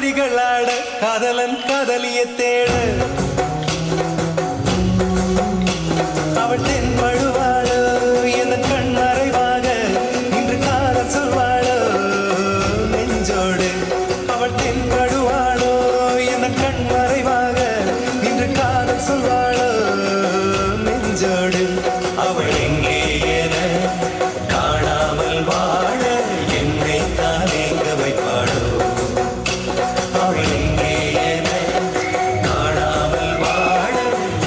குமரிகளாட காதலன் காதலிய தேட அவள் தென்படுவாளோ எந்த கண் மறைவாக இன்று காதல் சொல்வாளோ நெஞ்சோடு அவள் தென்படுவாளோ எந்த கண் மறைவாக இன்று காதல் சொல்வாளோ நெஞ்சோடு அவள் எங்கே என காணாமல் வாழ என்னை தானேங்க வைப்பாளோ அவள் எங்கே என காணாமல் வாழ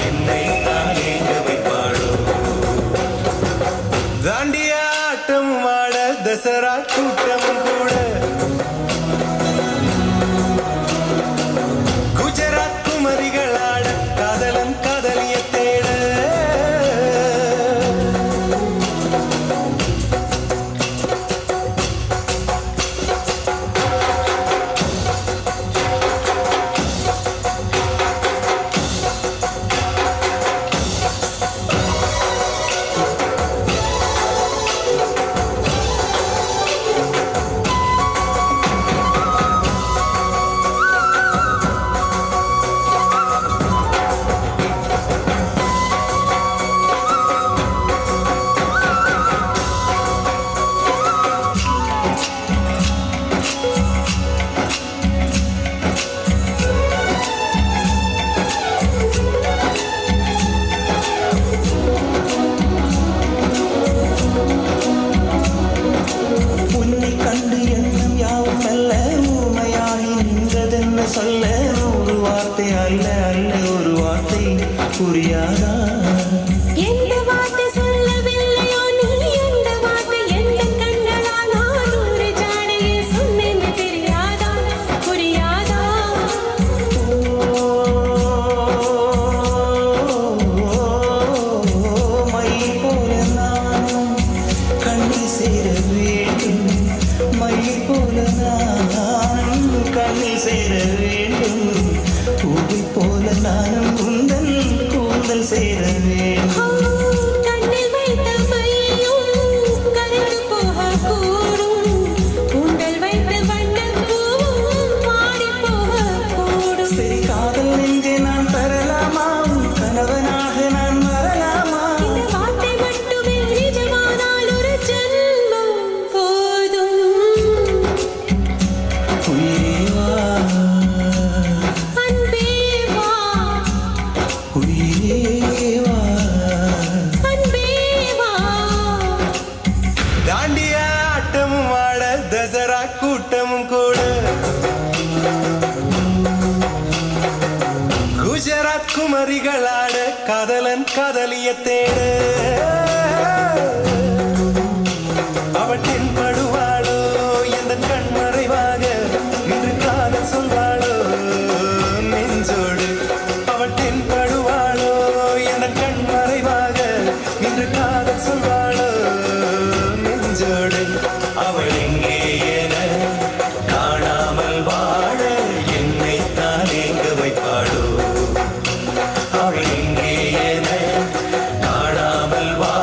என்னை தானேங்க வைப்பாளோ தாண்டிய ஆட்டம் ஆட தசரா கூட்டம் கூட குஜராத் குமரிகளாட காதலன் காதலிய தேட சொல்ல ஒரு வார்த்தை அல்ல அல்ல ஒரு வார்த்தை புரியாதா எந்த வார்த்தை சொல்லவில்லையோ நீ எந்த வார்த்தை எந்த கண்களால் நான் ஒரு ஜாடையை சொன்னேன் தெரியாதா புரியாதா மை போல நான் கண்ணில் சேர வேண்டும் மை போல நான் கண்ணில் சேர வேண்டும் பூவை போல நானும் குந்தன் கூந்தல் சேர வேண்டும் கண்ணில் வைத்த மையும் கரைந்து போக கூடும் கூந்தல் வைத்த வண்ணப் பூவும் மாறி போக கூடும் சரி காதல் நெஞ்சே நான் தரலாமா கணவனாக நான் வரலாமா இந்த வார்த்தை மட்டுமே நிஜமானால் ஒரு ஜென்மம் போதும் உயிரே வா அன்பே வா உயிரே வா அன்பே வா தாண்டிய ஆட்டமும் ஆட தசரா கூட்டமும் கூட குஜராத் குமரிகளாட காதலன் காதலிய தேட அவள் தென்படுவாளோ எந்த கண் மறைவாக இன்று காதல் சொல்வாளோ நெஞ்சோடு அவள் தென்படுவாளோ எந்த கண் மறைவாக இன்று காதல் சொல்வாளோ நெஞ்சோடு அவள் எங்கே என காணாமல் வாழ என்னை தானேங்க வைப்பாளோ அவள் எங்கே என காணாமல் வாழ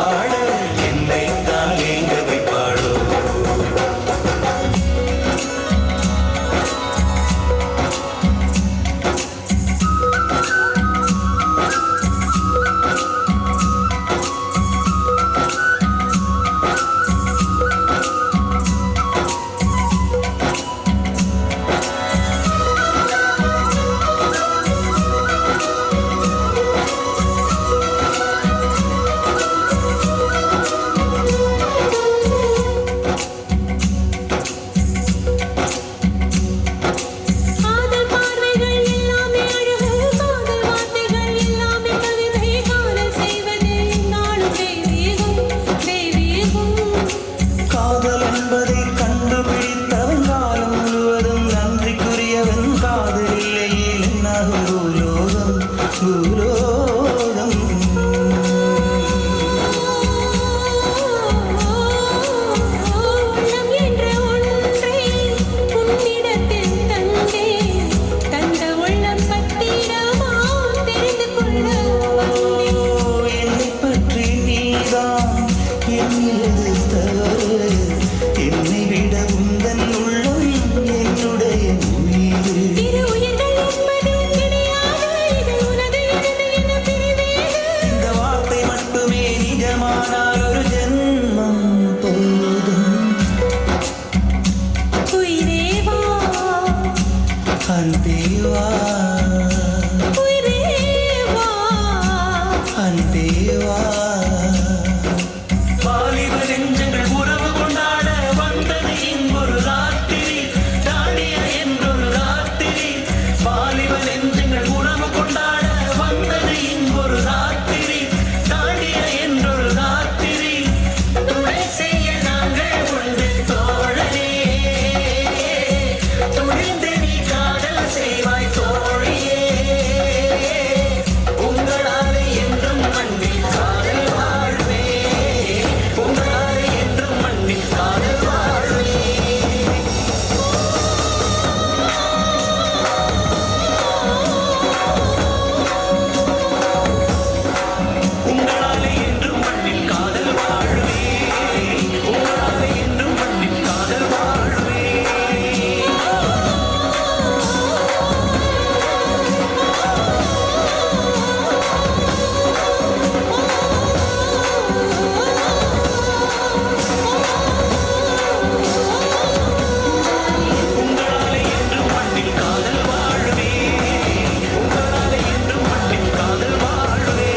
அன்பே வா உயிரே வா அன்பே வா வாலிப நெஞ்சங்கள் உறவு கொண்டாட வந்தது இங்கொரு ராத்திரி தாண்டிய என்றொரு ராத்திரி வாலிப நெஞ்சங்கள் உறவு கொண்டாட வந்தது இங்கொரு ராத்திரி தாண்டிய என்றொரு ராத்திரி துணை செய்ய நாங்கள் உண்டு தோழனே துணிந்து நீ காதல் செய்வாய் தோழியே உங்களாலே என்றும் மண்ணில் காதல் வாழ்வே உங்களாலே என்றும் மண்ணில் காதல் வாழ்வே உங்களாலே என்றும் மண்ணில் காதல் வாழ்வே உங்களாலே என்றும் மண்ணில் காதல் வாழ்வே உங்களாலே என்றும் மண்ணில் காதல் வாழ்வே உங்களாலே என்றும் மண்ணில் காதல் வாழ்வே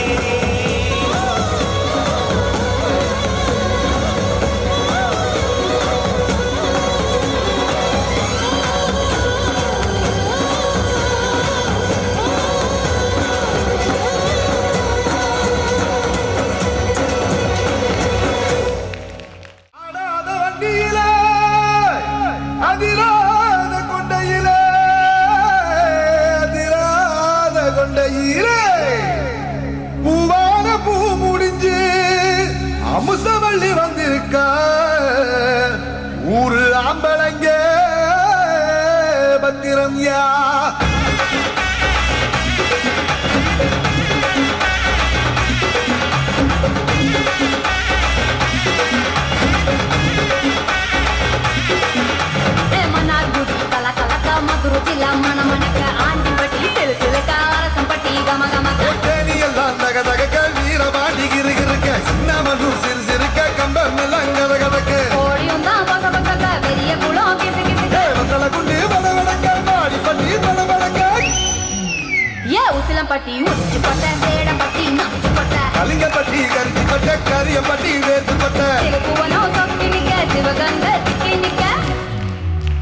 ஆடாத வண்டியிலே அதிராத கொண்டையிலே அதிராத கொண்டையிலே பூவான பூ முடிஞ்சு அமுசவள்ளி வந்திருக்க ஊரு ஆம்பளைங்க பத்திரம் யா మన్నార్ గుడి కల కలక మధురు జిల్లా మన మనక ఆంటి పట్టి సిలుసిలక రసం పట్టి గమ గమక தேனியெல்லாம் தகதக வீரபாண்டி கிருகிருக்க சின்னமனூர் சிறு சிறுக்க கம்பம் எல்லாம் கதகதக்கு కోడి ఉందా బస బసక వెరియ కుళం కిసి కిసి தேவத்தல குண்டு வடவடக்க பாடி பட்டி வடவடக்க ఏ ఉసిలం పట్టి ఉచ్చి పట్ట సేడ పట్టి నచ్చు పట్ట கலிங்க பட்டி கரிச்சி பட்ட கரிய பட்டி வேத்து பட்ட తిరుగువనో సొక్కి నిక శివగంగ తిక్కి నిక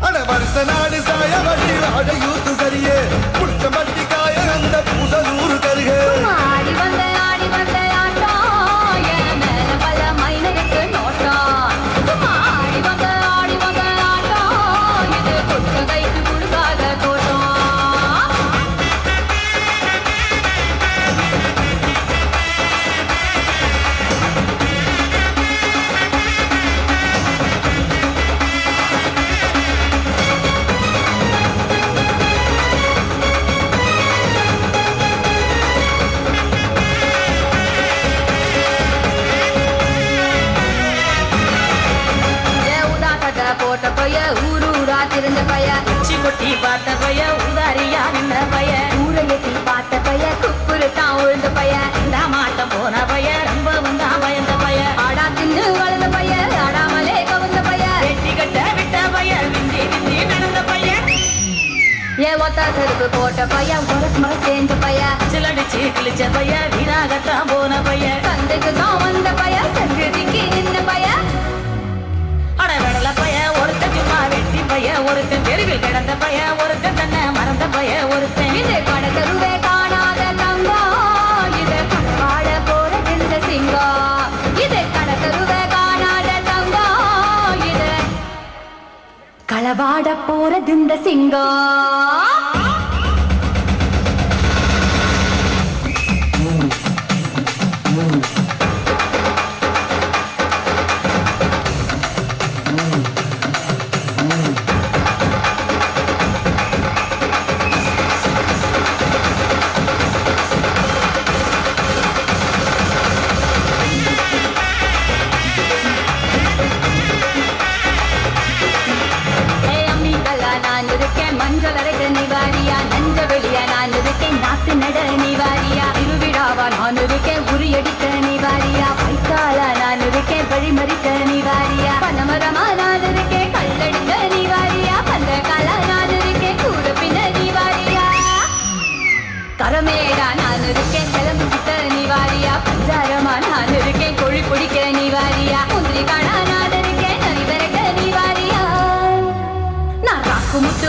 அட வருஷ நாடு சாய வழி வாட யூத்து சரியே புடிச்ச பட்டி காய அந்த பூசலூரு கருகே ఆడి వంద ఆటో ఏ మేల పల్ల మైనకు నోటా ఆడి వంద ఆటో ఇది కొత్త గైకి గుడుగాద తోటం போட்ட பைய ஊரூரா திரிஞ்ச பைய உச்சி கொட்டி பார்த்த பைய உதாரியா நின்ற பைய ஊரை எட்டி பார்த்த பைய குப்புரு தான் உழுந்த பைய இந்த மாட்டம் போன பைய ரொம்ப வந்தா பயந்த பைய ஆடா தின்னு வளர்ந்த பைய ஆடாமலே கவுந்த பைய வெட்டி கட்ட விட்ட பைய விந்தி விந்தி நடந்த பைய ஏ ஒத்த செருப்பு போட்ட பைய மரஸ் மரஸ் தேஞ்ச பைய சிலடிச்சு கிழிச்ச பைய வீணாகத்தான் போன பைய சந்தைக்கு தான் வந்த பைய சங்கிதிக்கு நின்ன பைய அட வெடல பைய ஒருத்தன் சும்மா வெட்டி பைய ஒருத்தன் தெருவில் கிடந்த பைய ஒருத்தன் தன்னை மறந்த பைய ஒருத்தன் இது கடத்தருவே காணாத தங்கம் இது வாழ போறது இந்த சிங்கம் இது கடத்தருவே காணாத தங்கம் இது களவாட போறது இந்த சிங்கம் மஞ்சள் அரைக்க நிவாரியா நஞ்ச வெளியா நான் இருக்கேன் நாத்து நட நிவாரியா திருவிழாவா நான் இருக்கேன் உரியடிக்க நிவாரியா வைக்காலா நான் இருக்கேன் வழிமறிக்க நிவாரியா பனமரமா நான் இருக்கேன் கல்லடிக்க நிவாரியா பந்த காலா நான் இருக்கேன் கூட பின்ன நிவாரியா நாக்கு முத்து